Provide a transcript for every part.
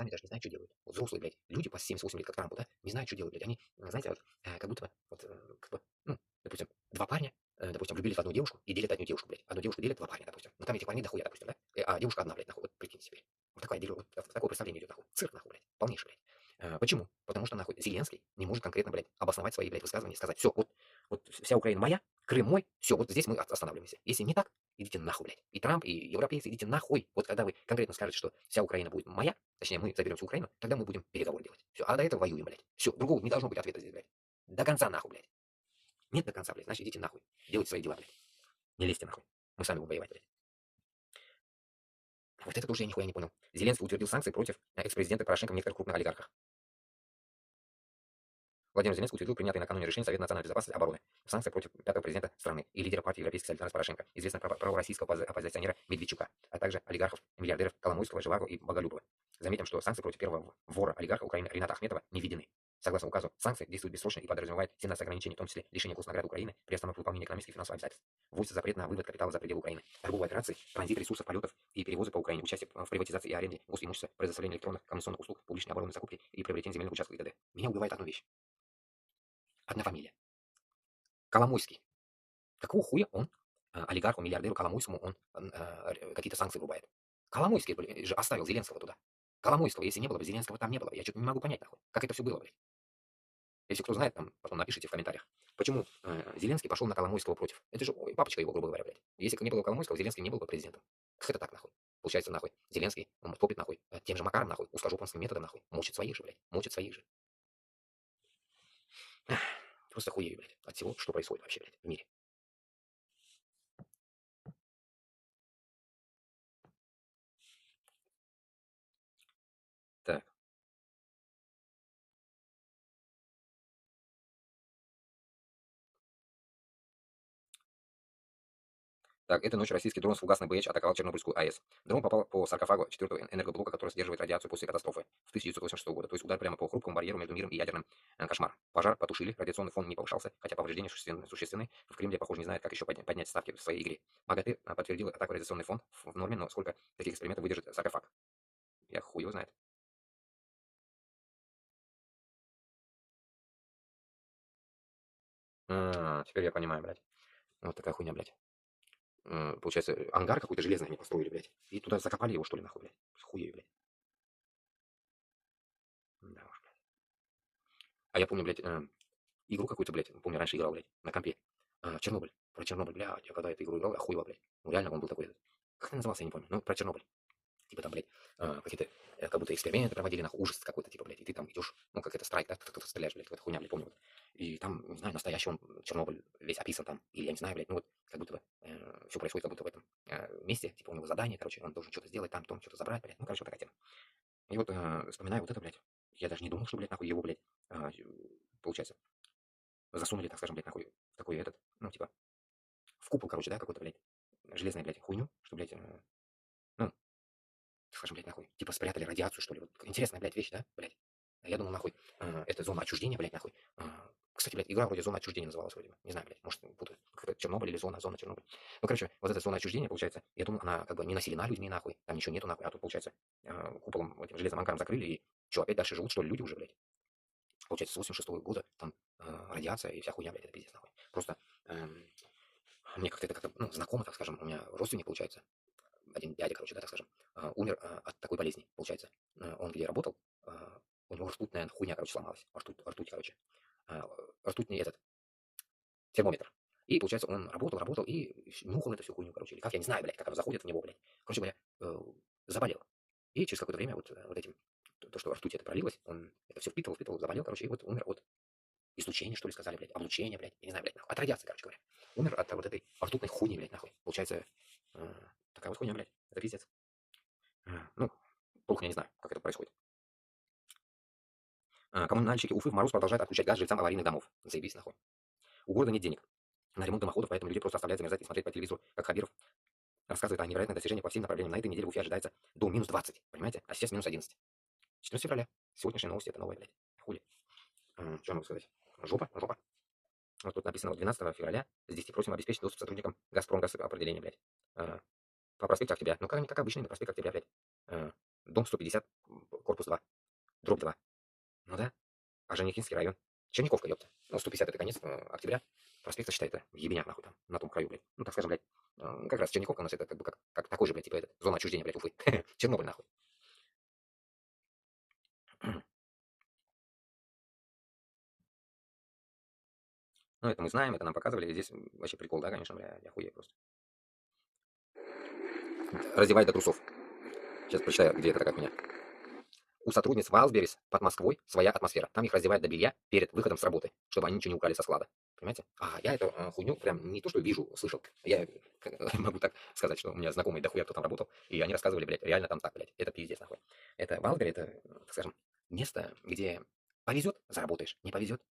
сами даже не знают, что делают. Вот взрослые, блядь, люди по 78 лет, как Трампу, да, не знают, что делают, блядь. Они, знаете, вот, как будто бы, вот, как бы, ну, допустим, два парня, допустим, влюбились в одну девушку и делят одну девушку, блядь. Одну девушку делят два парня, допустим. Ну, там этих парней дохуя, допустим, да? А девушка одна, блядь, нахуй, вот прикиньте себе. Вот такое дело, вот такое представление идет, нахуй. Цирк, нахуй, блядь. Полнейший, блядь. Почему? Потому что, нахуй, Зеленский не может конкретно, блядь, обосновать свои, блядь, высказывания и сказать, все, вот вся Украина моя, Крым мой, все, вот здесь мы останавливаемся. Если не так, идите нахуй, блядь. И Трамп, и европейцы, идите нахуй. Вот когда вы конкретно скажете, что вся Украина будет моя, точнее, мы заберем всю Украину, тогда мы будем переговоры делать. Все, а до этого воюем, блядь. Все, другого не должно быть ответа здесь, блядь. До конца нахуй, блядь. Нет до конца, блядь, значит, идите нахуй. Делайте свои дела, блядь. Не лезьте нахуй. Мы сами будем воевать, блядь. Вот это тоже я нихуя не понял. Зеленский утвердил санкции против экс-президента Порошенко в некоторых крупных олигархах. Владимир Зеленский утвердил принятые накануне решение Совета национальной безопасности и обороны. Санкции против пятого президента страны и лидера партии Европейской солидарности Порошенко, известного пророссийского оппозиционера Медведчука, а также олигархов, миллиардеров Коломойского, Живаго и Боголюбова. Заметим, что санкции против первого вора олигарха Украины Рената Ахметова не введены. Согласно указу, санкции действуют бессрочно и подразумевают 17 ограничений, в том числе лишение госнаград Украины при остановке выполнения экономических и финансовых обязательств. Вводится запрет на вывод капитала за пределы Украины, торговые операции, транзит ресурсов, полетов и перевозы по Украине, участие в приватизации и аренде госимущества, предоставление электронных коммуникационных услуг, публичной оборонной закупки и приобретение земельных участков и т.д. Меня убивает одна вещь. Одна фамилия. Коломойский. Какого хуя он, олигарху, миллиардеру Коломойскому, он какие-то санкции врубает? Коломойский же оставил Зеленского туда. Коломойского, если не было бы, Зеленского там не было бы. Я что-то не могу понять, нахуй. Как это все было, блядь? Если кто знает, там потом напишите в комментариях, почему Зеленский пошел на Коломойского против. Это же папочка его, грубо говоря, блядь. Если бы не было Коломойского, Зеленский не был бы президентом. Как это так, нахуй? Получается, нахуй, Зеленский, он топит, нахуй, тем же Макаром, нахуй, узкожопанским методом, нахуй, мочит своих же, блядь, мочит своих же. Просто хуею, блядь, от всего, что происходит вообще, блядь, в мире. Так. Так, этой ночью российский дрон с фугасной БХ атаковал Чернобыльскую АЭС. Дрон попал по саркофагу 4-го энергоблока, который сдерживает радиацию после катастрофы в 1986 года. То есть удар прямо по хрупкому барьеру между миром и ядерным кошмаром. Пожар потушили, радиационный фон не повышался, хотя повреждения существенны. В Кремле, похоже, не знают, как еще поднять ставки в своей игре. МАГАТЭ подтвердил атаку радиационный фон в норме, но сколько таких экспериментов выдержит саркофаг? Я хуй его знает. Теперь я понимаю, блядь. Вот такая хуйня, блядь. Получается, ангар какой-то железный они построили, блядь. И туда закопали его, что ли, нахуй, блядь. Хуею, блядь. Да уж, блядь. А я помню, блядь, игру какую-то, блядь, помню, раньше играл, блядь, на компе. Чернобыль. Про Чернобыль, блядь, я когда эту игру играл, я охуевал, блядь. Ну реально он был такой, как он назывался, я не помню. Ну, про Чернобыль. Типа там, блядь, какие-то, как будто эксперименты проводили, нахуй, ужас какой-то, типа, блядь, и ты там идешь, ну, как это, страйк, да, ты стреляешь, блядь, какая-то хуйня, блядь, помню. Вот. И там, не знаю, настоящий он, Чернобыль весь описан там, или я не знаю, блядь, ну вот, как будто бы все происходит как будто в этом месте, типа, у него задание, короче, он должен что-то сделать, там, что-то забрать, блядь, ну, короче, вот такая тема. И вот вспоминаю вот это, блядь, я даже не думал, что, блядь, нахуй его, блядь, получается, засунули, так скажем, блядь, нахуй, в такой этот, ну, типа, в купол, короче, да, какой-то, блядь, железной, блядь, хуйню, что, блядь, ну, скажем, блядь, нахуй, типа спрятали радиацию, что ли. Вот интересная, блядь, вещь, да, блядь. А я думал, нахуй, это зона отчуждения, блядь, нахуй. Кстати, блядь, игра вроде зона отчуждения называлась вроде бы. Не знаю, блядь, может, путаю. Как-то Чернобыль или зона Чернобыль. Ну, короче, вот эта зона отчуждения, получается, я думал, она как бы не населена людьми, нахуй, там ничего нету, нахуй, а тут, получается, куполом, этим железным ангаром закрыли, и что, опять дальше живут, что ли, люди уже, блядь? Получается, с 86 года там радиация и вся хуйня, блядь, это пиздец, нахуй. Просто мне как-то это как-то, ну, знакомо, так скажем, у меня родственник, получается, один дядя, короче, да, так скажем, умер от такой болезни, получается. Он где работал, у него ртутная хуйня, короче, сломалась. Ртуть, короче. А, Ртуть не этот, термометр. И, получается, он работал и нюхал эту всю хуйню, короче. Или как, я не знаю, блядь, как она заходит в него, блядь. Короче говоря, заболел. И через какое-то время вот этим, то, что ртуть это пролилось, он это все впитывал, заболел, короче, и вот умер от излучения, что ли, сказали, блядь, облучения, блядь, я не знаю, блядь, нахуй, от радиации, короче говоря. Умер от вот этой ртутной хуйни, блядь, нахуй. Получается, такая вот хуйня, блядь, это пиздец. Ну, толком я не знаю, как это происходит. Коммунальщики Уфы в мороз продолжают отключать газ жильцам аварийных домов. Заебись нахуй. У города нет денег на ремонт дымоходов, поэтому людей просто оставляют замерзать и смотреть по телевизору, как Хабиров рассказывает о невероятных достижениях по всем направлениям. На этой неделе в Уфе ожидается до минус 20, понимаете? А сейчас минус 11. 14 февраля. Сегодняшние новости, это новое, блядь. Хули. Что я могу сказать? Жопа. Вот тут написано, вот 12 февраля с 10 просим обеспечить доступ сотрудникам Газпром газ определения, блядь. По проспекту Октября. Ну, как обычно, на проспект Октября, блядь. дом 150, корпус 2, дробь 2. Ну да, Орджоникидский район. Черниковка, ёпта. Ну, 150 это конец октября. Проспект, считай, это в Ебенях, нахуй, там, на том краю, блядь. Ну, так скажем, блядь. Как раз Черниковка у нас это как бы как такой же, блядь, типа этот, зона отчуждения, блядь, Уфы. Чернобыль, нахуй. Ну, это мы знаем, это нам показывали. И здесь вообще прикол, да, конечно, бля, я охуею просто. Раздевать до трусов. Сейчас прочитаю, где это такая хуйня. У сотрудниц Вайлсберрис под Москвой своя атмосфера. Там их раздевают до белья перед выходом с работы, чтобы они ничего не украли со склада. Понимаете? А я эту хуйню прям не то, что вижу, слышал. Я могу так сказать, что у меня знакомые дохуя кто там работал, и они рассказывали, блядь, реально там так, блядь. Это пиздец, нахуй. Это Вайлсберри, это, так скажем, место, где повезет, заработаешь, не повезет,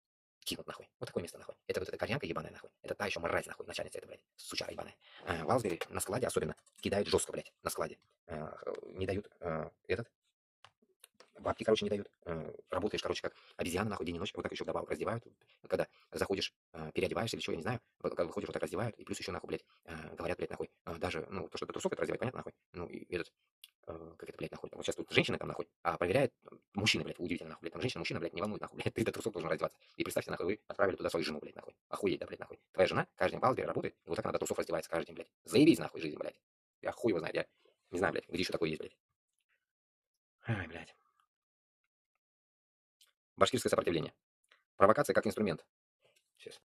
кинут, нахуй. Вот такое место, нахуй. Это вот эта кореянка ебаная, нахуй. Это та еще мразь, нахуй, начальница эта, блядь, сучара ебаная. Вайлсберри на складе особенно кидают жестко, блядь, на складе. Не дают этот бабки, короче, не дают. Работаешь, короче, как обезьяна, нахуй, день и ночь. Вот так еще вдобавок раздевают. Когда заходишь, переодеваешься или что, я не знаю. Когда выходишь, вот так раздевают. И плюс еще, нахуй, блядь, говорят, блядь, нахуй. Даже, ну, то, что до трусов это раздевать, понятно, нахуй. Ну, и этот, как это, блядь, нахуй. Вот сейчас тут женщины там, нахуй, а проверяет мужчины, блядь, удивительно, нахуй, блядь. Там женщина, мужчина, блядь, не волнует, нахуй, блядь. Ты до трусов должен раздеваться. И представьте, нахуй, вы отправили туда свою жену, блядь, нахуй. Охуеть, да, блядь, нахуй. Твоя жена каждый день в Валсбере работает, и вот так она до трусов раздевается каждый день, блядь. Заебись, нахуй, жизнь, блядь. Я хуй его знает, я не знаю, блядь, где еще такое есть, блядь. Ай, блядь. Башкирское сопротивление. Провокация как инструмент. Сейчас.